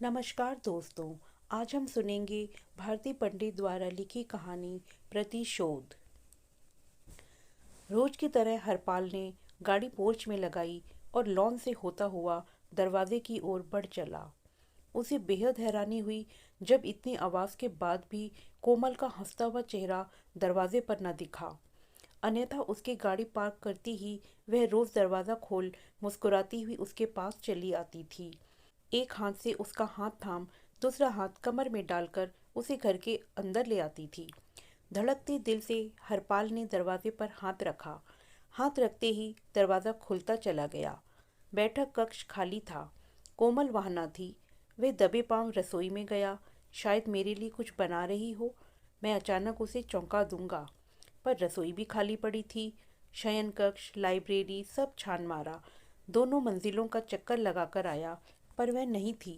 नमस्कार दोस्तों। आज हम सुनेंगे भारती पंडित द्वारा लिखी कहानी प्रतिशोध। रोज की तरह हरपाल ने गाड़ी पोर्च में लगाई और लॉन से होता हुआ दरवाजे की ओर बढ़ चला। उसे बेहद हैरानी हुई जब इतनी आवाज के बाद भी कोमल का हंसता हुआ चेहरा दरवाजे पर न दिखा। अन्यथा उसकी गाड़ी पार्क करती ही वह रोज दरवाजा खोल मुस्कुराती हुई उसके पास चली आती थी। एक हाथ से उसका हाथ थाम दूसरा हाथ कमर में डालकर उसे घर के अंदर ले आती थी। धड़कते दिल से हरपाल ने दरवाजे पर हाथ रखा। हाथ रखते ही दरवाज़ा खुलता चला गया। बैठक कक्ष खाली था। कोमल वहाँ न थी। वे दबे पांव रसोई में गया। शायद मेरे लिए कुछ बना रही हो, मैं अचानक उसे चौंका दूंगा। पर रसोई भी खाली पड़ी थी। शयन कक्ष, लाइब्रेरी सब छान मारा। दोनों मंजिलों का चक्कर लगाकर आया, पर वह नहीं थी।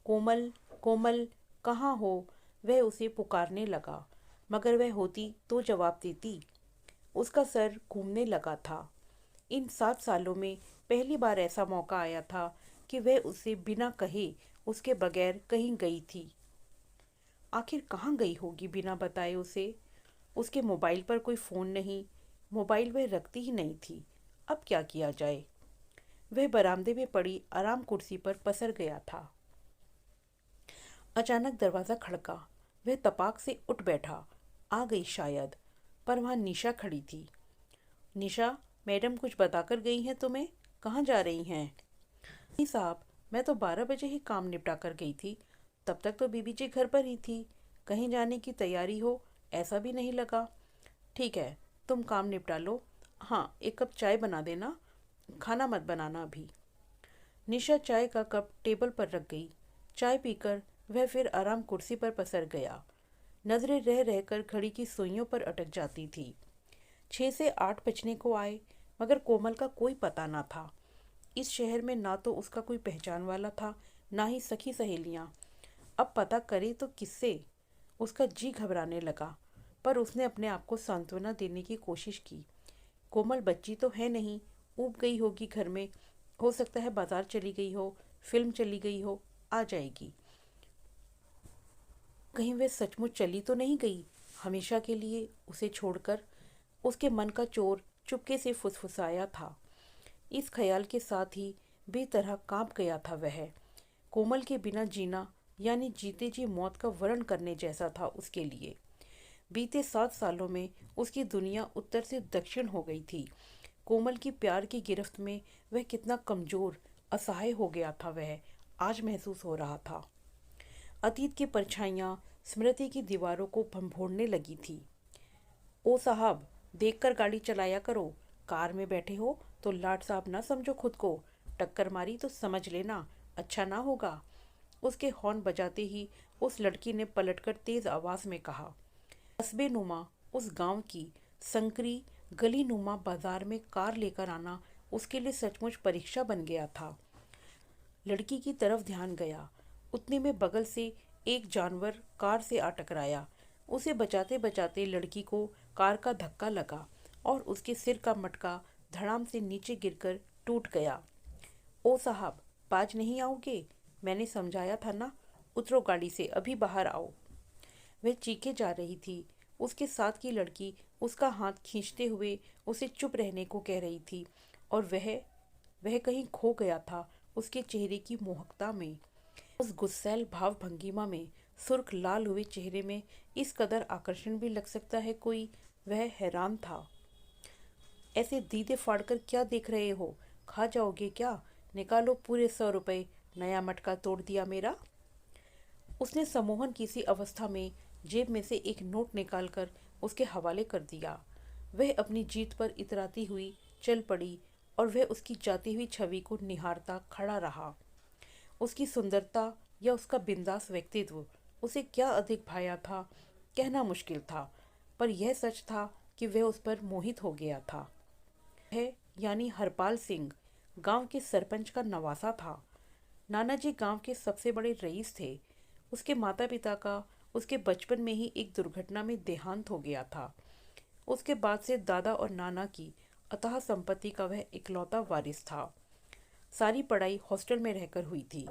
कोमल, कोमल, कहाँ हो? वह उसे पुकारने लगा, मगर वह होती तो जवाब देती। उसका सर घूमने लगा था। इन 7 सालों में पहली बार ऐसा मौका आया था कि वह उसे बिना कहे उसके बगैर कहीं गई थी। आखिर कहाँ गई होगी बिना बताए उसे? उसके मोबाइल पर कोई फ़ोन नहीं। मोबाइल वह रखती ही नहीं थी। अब क्या किया जाए? वह बरामदे में पड़ी आराम कुर्सी पर पसर गया था। अचानक दरवाज़ा खड़का। वह तपाक से उठ बैठा। आ गई शायद। पर वहाँ निशा खड़ी थी। निशा, मैडम कुछ बताकर गई हैं तुम्हें? कहाँ जा रही हैं? नहीं साहब, मैं तो 12 बजे ही काम निपटा कर गई थी। तब तक तो बीबी जी घर पर ही थी। कहीं जाने की तैयारी हो ऐसा भी नहीं लगा। ठीक है, तुम काम निपटा लो। हाँ, एक कप चाय बना देना, खाना मत बनाना अभी। निशा चाय का कप टेबल पर रख गई। चाय पीकर वह फिर आराम कुर्सी पर पसर गया। नजरें रह रहकर घड़ी की सुइयों पर अटक जाती थी। 6 से 8 बजने को आए, मगर कोमल का कोई पता ना था। इस शहर में ना तो उसका कोई पहचान वाला था, ना ही सखी सहेलियां। अब पता करे तो किससे? उसका जी घबराने लगा, पर उसने अपने आप को सांत्वना देने की कोशिश की। कोमल बच्ची तो है नहीं, ऊब गई होगी घर में। हो सकता है बाजार चली गई हो, फिल्म चली गई हो, आ जाएगी। कहीं वे सचमुच चली तो नहीं गई हमेशा के लिए उसे छोड़कर? उसके मन का चोर चुपके से फुसफुसाया था। इस ख्याल के साथ ही बेतरह कांप गया था वह। कोमल के बिना जीना यानी जीते जी मौत का वरण करने जैसा था उसके लिए। बीते 7 सालों में उसकी दुनिया उत्तर से दक्षिण हो गई थी। कोमल की प्यार की गिरफ्त में वह कितना कमजोर, असहाय हो गया था वह आज महसूस हो रहा था। अतीत की परछाइयाँ स्मृति की दीवारों को भंभोड़ने लगी थी। ओ साहब, देखकर गाड़ी चलाया करो। कार में बैठे हो तो लाट साहब ना समझो खुद को। टक्कर मारी तो समझ लेना, अच्छा ना होगा। उसके हॉर्न बजाते ही उस लड़की ने पलटकर तेज आवाज में कहा। कस्बे नुमा उस गांव की संकरी गली नुमा बाजार में कार लेकर आना उसके लिए सचमुच परीक्षा बन गया था। लड़की की तरफ ध्यान गया। उतने में बगल से एक जानवर कार से आ टकराया। उसे बचाते बचाते लड़की को कार का धक्का लगा और उसके सिर का मटका धड़ाम से नीचे गिरकर टूट गया। ओ साहब, बाज नहीं आओगे? मैंने समझाया था ना। उतरो गाड़ी से, अभी बाहर आओ। वह चीखे जा रही थी। उसके साथ की लड़की उसका हाथ खींचते हुए उसे चुप रहने को कह रही थी, और वह कहीं खो गया था उसके चेहरे की मोहकता में। उस गुस्सैल भाव भंगिमा में, सुर्ख लाल हुए चेहरे में इस कदर आकर्षण भी लग सकता है कोई? वह हैरान था। ऐसे दीदे फाड़कर क्या देख रहे हो? खा जाओगे क्या? निकालो पूरे 100 रुपए। नया मटका तोड़ दिया मेरा। उसने सम्मोहन की सी अवस्था में जेब में से एक नोट निकालकर उसके हवाले कर दिया। वह अपनी जीत पर इतराती हुई चल पड़ी और वह उसकी जाती हुई छवि को निहारता खड़ा रहा। उसकी सुंदरता या उसका बिंदास व्यक्तित्व उसे क्या अधिक भाया था, कहना मुश्किल था। पर यह सच था कि वह उस पर मोहित हो गया था। वह यानी हरपाल सिंह गांव के सरपंच का नवासा था। नानाजी गांव के सबसे बड़े रईस थे। उसके माता पिता का उसके बचपन में ही एक दुर्घटना में देहांत हो गया था। उसके बाद से दादा और नाना की अथाह संपत्ति का वह इकलौता वारिस था। सारी पढ़ाई हॉस्टल में रहकर हुई थी।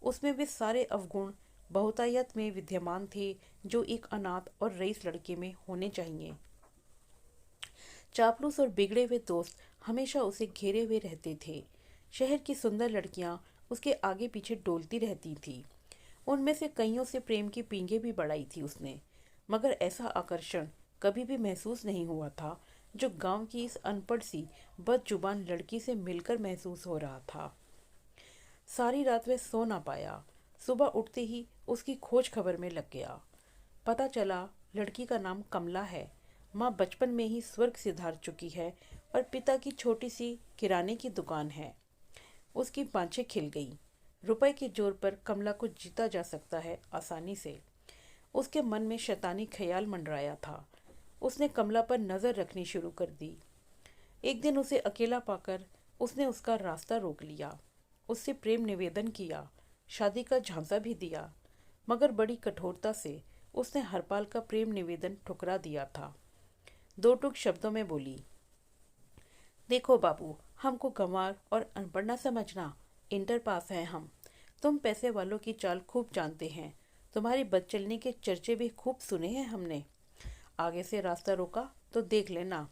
उसमें वे सारे अवगुण बहुतायत में विद्यमान थे जो एक अनाथ और रईस लड़के में होने चाहिए। चापलूस और बिगड़े हुए दोस्त हमेशा उसे घेरे हुए रहते थे। शहर की सुंदर लड़कियां उसके आगे पीछे डोलती रहती थी। उनमें से कईयों से प्रेम की पींगे भी बढ़ाई थी उसने, मगर ऐसा आकर्षण कभी भी महसूस नहीं हुआ था जो गांव की इस अनपढ़ सी बदजुबान लड़की से मिलकर महसूस हो रहा था। सारी रात वह सो ना पाया। सुबह उठते ही उसकी खोज खबर में लग गया। पता चला लड़की का नाम कमला है। माँ बचपन में ही स्वर्ग सिधार चुकी है और पिता की छोटी सी किराने की दुकान है। उसकी बाँछें खिल गई। रुपए के जोर पर कमला को जीता जा सकता है आसानी से। उसके मन में शैतानी ख्याल मंडराया था। उसने कमला पर नज़र रखनी शुरू कर दी। एक दिन उसे अकेला पाकर उसने उसका रास्ता रोक लिया। उससे प्रेम निवेदन किया, शादी का झांसा भी दिया, मगर बड़ी कठोरता से उसने हरपाल का प्रेम निवेदन ठुकरा दिया था। दो टूक शब्दों में बोली, देखो बाबू, हमको गंवार और अनपढ़ ना समझना। इंटर पास हैं हम। तुम पैसे वालों की चाल खूब जानते हैं। तुम्हारी बदचलनी के चर्चे भी खूब सुने हैं हमने। आगे से रास्ता रोका तो देख लेना।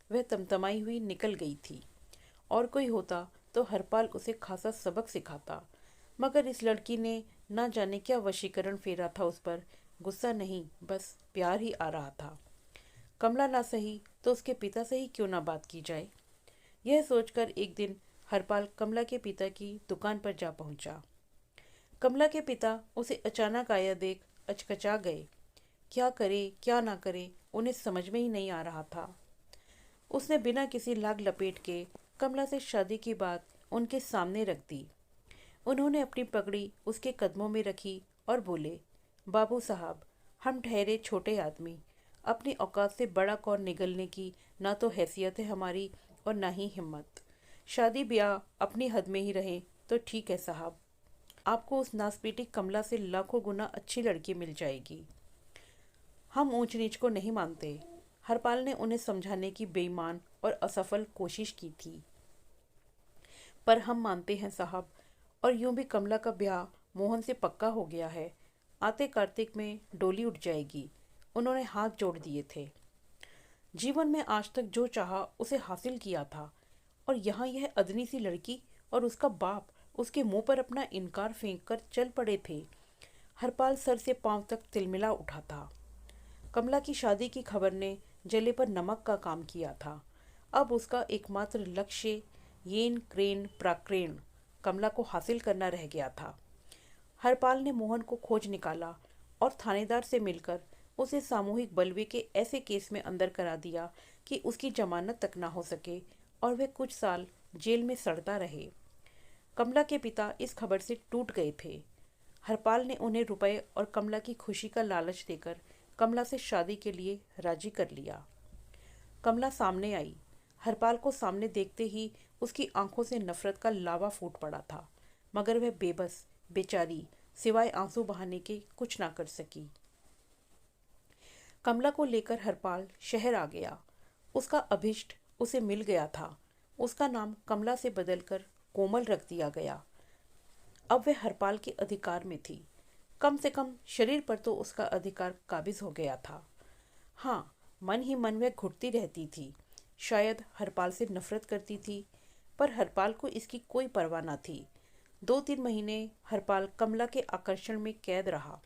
वह तमतमाई हुई निकल गई थी। और कोई होता तो हरपाल उसे खासा सबक सिखाता, मगर इस लड़की ने ना जाने क्या वशीकरण फेरा था उस पर। गुस्सा नहीं, बस प्यार ही आ रहा था। कमला ना सही तो उसके पिता से ही क्यों ना बात की जाए। यह सोचकर एक दिन हरपाल कमला के पिता की दुकान पर जा पहुंचा। कमला के पिता उसे अचानक आया देख अचकचा गए। क्या करे क्या ना करे उन्हें समझ में ही नहीं आ रहा था। उसने बिना किसी लाग लपेट के कमला से शादी की बात उनके सामने रख दी। उन्होंने अपनी पगड़ी उसके कदमों में रखी और बोले, बाबू साहब, हम ठहरे छोटे आदमी, अपनी औकात से बड़ा कौन निगलने की ना तो हैसियत है हमारी और ना ही हिम्मत। शादी ब्याह अपनी हद में ही रहे तो ठीक है साहब। आपको उस नासपीटी कमला से लाखों गुना अच्छी लड़की मिल जाएगी। हम ऊंच नीच को नहीं मानते। हरपाल ने उन्हें समझाने की बेईमान और असफल कोशिश की थी, पर हम मानते हैं साहब। और यूं भी कमला का ब्याह मोहन से पक्का हो गया है। आते कार्तिक में डोली उठ जाएगी। उन्होंने हाथ जोड़ दिए थे। जीवन में आज तक जो चाहा उसे हासिल किया था, और यहाँ यह अदनी सी लड़की और उसका बाप उसके मुंह पर अपना इनकार फेंक कर चल पड़े थे। हरपाल सर से पांव तक तिलमिला उठा था। कमला की शादी की खबर ने जले पर नमक का काम किया था। अब उसका एकमात्र लक्ष्य येन क्रेन प्राक्रेन कमला को हासिल करना रह गया था। हरपाल ने मोहन को खोज निकाला और थानेदार से मिलकर उसे सामूहिक बलवे के ऐसे केस में अंदर करा दिया कि उसकी जमानत तक ना हो सके और वह कुछ साल जेल में सड़ता रहे। कमला के पिता इस खबर से टूट गए थे। हरपाल ने उन्हें रुपए और कमला की खुशी का लालच देकर कमला से शादी के लिए राजी कर लिया। कमला सामने आई। हरपाल को सामने देखते ही उसकी आंखों से नफरत का लावा फूट पड़ा था, मगर वह बेबस बेचारी सिवाय आंसू बहाने के कुछ ना कर सकी। कमला को लेकर हरपाल शहर आ गया। उसका अभिष्ट उसे मिल गया था। उसका नाम कमला से बदलकर कोमल रख दिया गया। अब वह हरपाल के अधिकार में थी। कम से कम शरीर पर तो उसका अधिकार काबिज हो गया था। हाँ, मन ही मन वह घुटती रहती थी। शायद हरपाल से नफरत करती थी, पर हरपाल को इसकी कोई परवाह न थी। 2-3 महीने हरपाल कमला के आकर्षण में कैद रहा।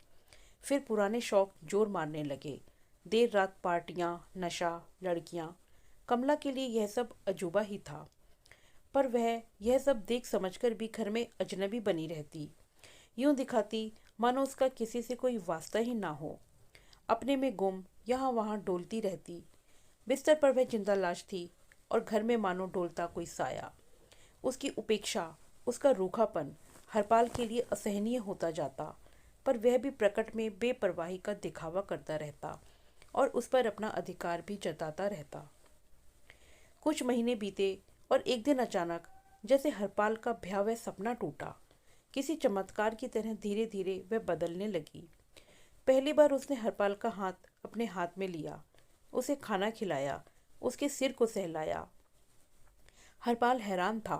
फिर पुराने शौक जोर मारने लगे। देर रात पार्टियां, नशा, लड़कियां। कमला के लिए यह सब अजूबा ही था, पर वह यह सब देख समझकर भी घर में अजनबी बनी रहती। यूं दिखाती मानो उसका किसी से कोई वास्ता ही ना हो। अपने में गुम यहाँ वहाँ डोलती रहती। बिस्तर पर वह जिंदा लाश थी और घर में मानो डोलता कोई साया। उसकी उपेक्षा, उसका रूखापन हरपाल के लिए असहनीय होता जाता, पर वह भी प्रकट में बेपरवाही का दिखावा करता रहता और उस पर अपना अधिकार भी जताता रहता। कुछ महीने बीते और एक दिन अचानक जैसे हरपाल का भयावह सपना टूटा। किसी चमत्कार की तरह धीरे धीरे वह बदलने लगी। पहली बार उसने हरपाल का हाथ अपने हाथ में लिया, उसे खाना खिलाया, उसके सिर को सहलाया। हरपाल हैरान था,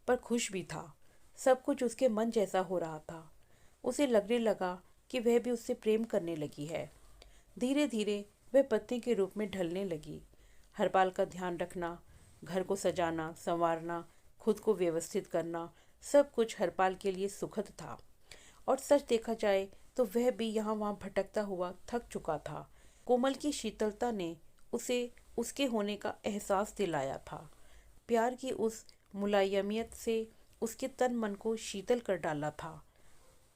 पर खुश भी था। सब कुछ उसके मन जैसा हो रहा था। उसे लगने लगा कि वह भी उससे प्रेम करने लगी है। धीरे धीरे वह पत्नी के रूप में ढलने लगी। हरपाल का ध्यान रखना, घर को सजाना संवारना, खुद को व्यवस्थित करना, सब कुछ हरपाल के लिए सुखद था। और सच देखा जाए तो वह भी यहाँ वहाँ भटकता हुआ थक चुका था। कोमल की शीतलता ने उसे उसके होने का एहसास दिलाया था। प्यार की उस मुलायमियत से उसके तन मन को शीतल कर डाला था।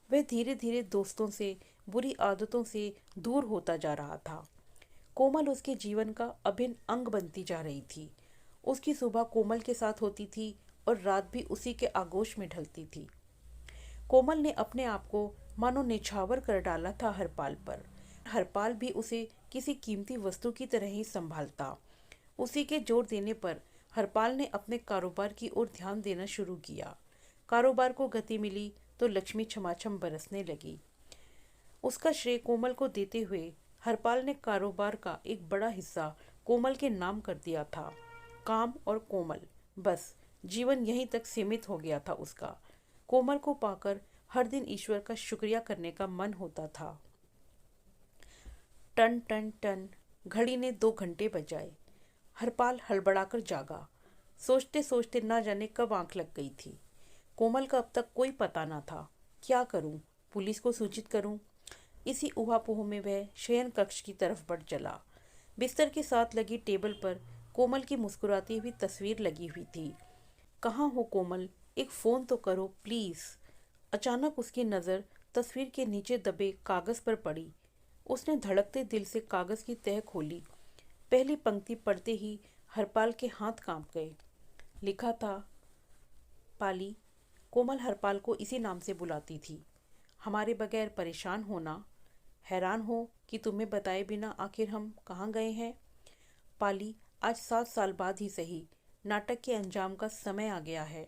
वह धीरे धीरे दोस्तों से, बुरी आदतों से दूर होता जा रहा था। कोमल उसके जीवन का अभिन्न अंग बनती जा रही थी। उसकी सुबह कोमल के साथ होती थी और रात भी उसी के आगोश में ढलती थी। कोमल ने अपने आप को मानो निछावर कर डाला था हरपाल पर। हरपाल भी उसे किसी कीमती वस्तु की तरह ही संभालता। उसी के जोर देने पर हरपाल ने अपने कारोबार की ओर ध्यान देना शुरू किया। कारोबार को गति मिली तो लक्ष्मी छमाछम बरसने लगी। उसका श्रेय कोमल को देते हुए हरपाल ने कारोबार का एक बड़ा हिस्सा कोमल के नाम कर दिया था। काम और कोमल, बस जीवन यहीं तक सीमित हो गया था उसका। कोमल को पाकर हर दिन ईश्वर का शुक्रिया करने का मन होता था। टन टन टन घड़ी ने 2 घंटे बजाए। हरपाल हड़बड़ाकर जागा। सोचते सोचते ना जाने कब आंख लग गई थी। कोमल का अब तक कोई पता ना था। क्या करूं? पुलिस को सूचित करूं? इसी ऊहापोह में वह शयन कक्ष की तरफ बढ़ चला। बिस्तर के साथ लगी टेबल पर कोमल की मुस्कुराती हुई तस्वीर लगी हुई थी। कहाँ हो कोमल? एक फ़ोन तो करो प्लीज़। अचानक उसकी नज़र तस्वीर के नीचे दबे कागज़ पर पड़ी। उसने धड़कते दिल से कागज़ की तह खोली। पहली पंक्ति पढ़ते ही हरपाल के हाथ कांप गए। लिखा था, पाली। कोमल हरपाल को इसी नाम से बुलाती थी। हमारे बगैर परेशान होना, हैरान हो कि तुम्हें बताए बिना आखिर हम कहाँ गए हैं। पाली, आज 7 साल बाद ही सही, नाटक के अंजाम का समय आ गया है।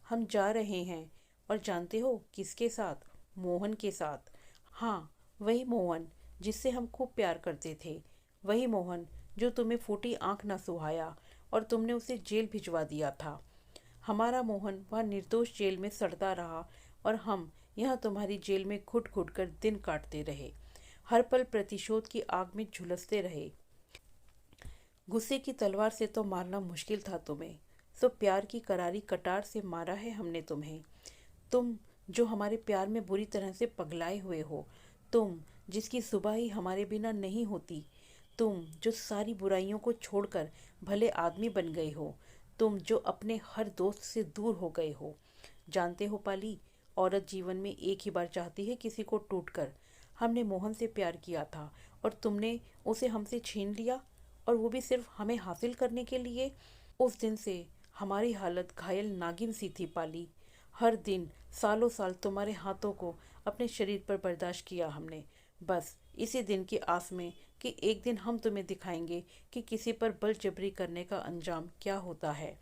हम जा रहे हैं, और जानते हो किसके साथ? मोहन के साथ। हाँ, वही मोहन जिससे हम खूब प्यार करते थे। वही मोहन जो तुम्हें फूटी आंख न सुहाया और तुमने उसे जेल भिजवा दिया था। हमारा मोहन वह निर्दोष जेल में सड़ता रहा और हम यहाँ तुम्हारी जेल में घुट घुट कर दिन काटते रहे। हर पल प्रतिशोध की आग में झुलसते रहे। गुस्से की तलवार से तो मारना मुश्किल था तुम्हें, सो प्यार की करारी कटार से मारा है हमने तुम्हें। तुम जो हमारे प्यार में बुरी तरह से पगलाए हुए हो, तुम जिसकी सुबह ही हमारे बिना नहीं होती, तुम जो सारी बुराइयों को छोड़कर भले आदमी बन गए हो, तुम जो अपने हर दोस्त से दूर हो गए हो। जानते हो पाली, औरत जीवन में एक ही बार चाहती है किसी को टूटकर। हमने मोहन से प्यार किया था और तुमने उसे हमसे छीन लिया, और वो भी सिर्फ हमें हासिल करने के लिए। उस दिन से हमारी हालत घायल नागिन सी थी पाली। हर दिन सालों साल तुम्हारे हाथों को अपने शरीर पर बर्दाश्त किया हमने, बस इसी दिन की आस में कि एक दिन हम तुम्हें दिखाएंगे कि किसी पर बल जबरी करने का अंजाम क्या होता है।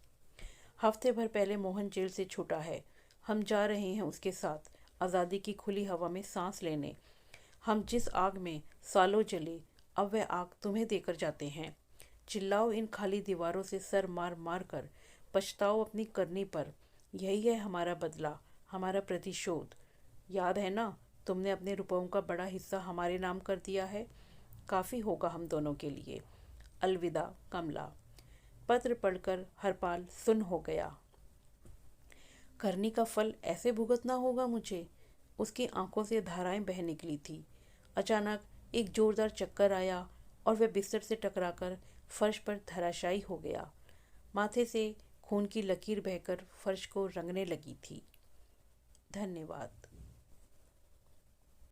हफ्ते भर पहले मोहन जेल से छूटा है। हम जा रहे हैं उसके साथ आज़ादी की खुली हवा में सांस लेने। हम जिस आग में सालों जले, अब वह आग तुम्हें देकर जाते हैं। चिल्लाओ इन खाली दीवारों से सर मार मार कर, पछताओ अपनी करनी पर। यही है हमारा बदला, हमारा प्रतिशोध। याद है ना, तुमने अपने रुपयों का बड़ा हिस्सा हमारे नाम कर दिया है। काफ़ी होगा हम दोनों के लिए। अलविदा कमला। पत्र पढ़कर हरपाल सुन्न हो गया। करनी का फल ऐसे भुगतना होगा मुझे। उसकी आंखों से धाराएं बह निकली थी। अचानक एक जोरदार चक्कर आया और वह बिस्तर से टकराकर फर्श पर धराशायी हो गया। माथे से खून की लकीर बहकर फर्श को रंगने लगी थी। धन्यवाद।